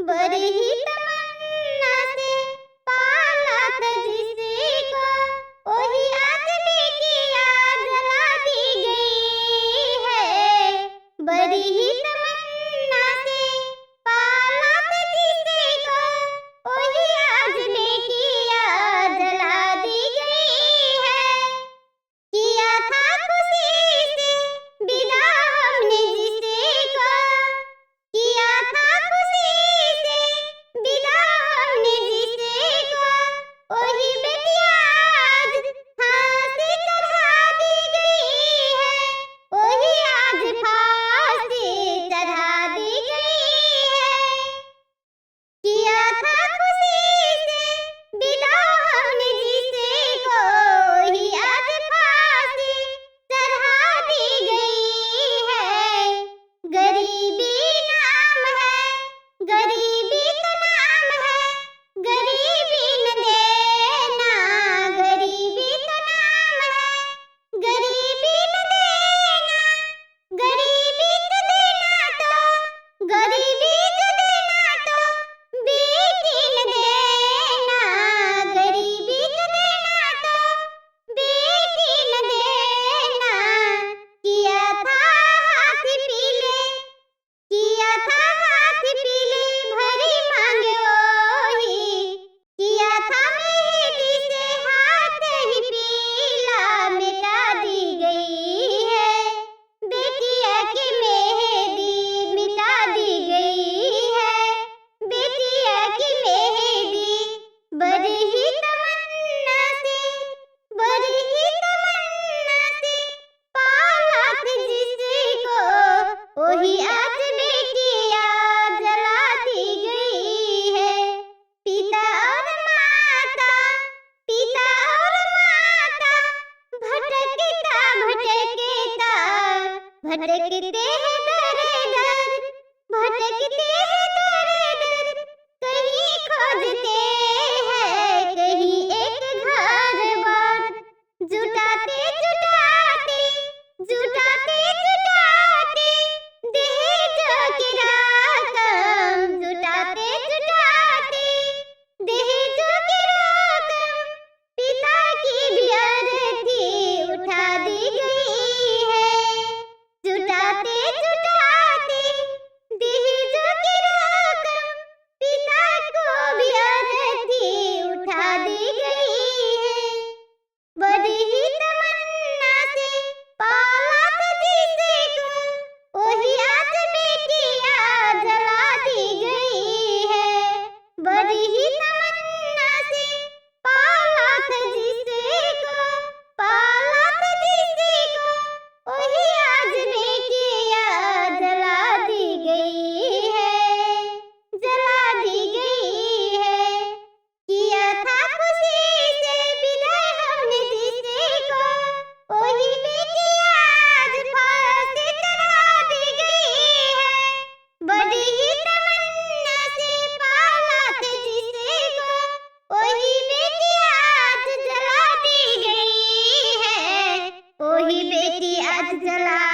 बड़ी ही तमन्ना से पाला था जिसको, वही आज बेटियां जला दी गई है। बड़ी ही तमन्ना से पाला था जिसको, वही आज बेटियां जला दी गई है। किया था खुशी से विदा हमने जिसको, किया था खुशी से विदा हमने जिसको, वही बेटियां आज फांसी चढ़ा दी गई है। वही आज फांसी चढ़ा दी गई है। किया था खुशी से विदा हमने जिसको, वही आज फांसी चढ़ा दी गई है। गरीबी नाम है, गरीबी तो नाम है, गरीबी न देना। गरीबी तो नाम है, गरीबी न देना। गरीबी तो देना तो, गरीबी तो देना तो बेटी न देना। गरीबी तो देना तो बेटी न देना। किया था हाथ पीले, किया था हाथ पीले भरी मांगे वही। किया था मेहंदी से हाथ ही पीला मिटा दी गई है। बेटिया की मेहंदी मिटा दी गई है। बेटिया की मेहंदी बड़ी ही तमन्ना से, बड़ी ही तमन्ना से पाला था जिसको, वही आज बेटियां जला दी गई है। पिता और माता, पिता और माता भटकता भटकता, भटकते हैं दर दर, भटकते हैं दर दर। कहीं खोजते हैं कहीं एक घर बार, जुटाते जुटाते, जुटाते जुटाते दहेज की रकम, जुटाते जुटाते दहेज की रकम। पिता की भी अर्थी उठा दी गई है। जुटाते जुटाते दहेज की रकम, पिता को भी अर्थी उठा दी गई है। बड़ी ही तमन्ना से पाला था जिसको, वही आज बेटियां जला दी गई है। बड़ी ही तमन्ना से पाला था जिसको, पाला था जिसको, वही आज बेटियां जला दी गई है। जला दी गई है। किया था खुशी से विदाई हमने जिसको, वही बेटियां आज फांसी चढ़ा दी गई है। बड़ी ही तमन्ना से पाला था जिसको, वही बेटियां आज जला दी गई है। वही बेटी आज जला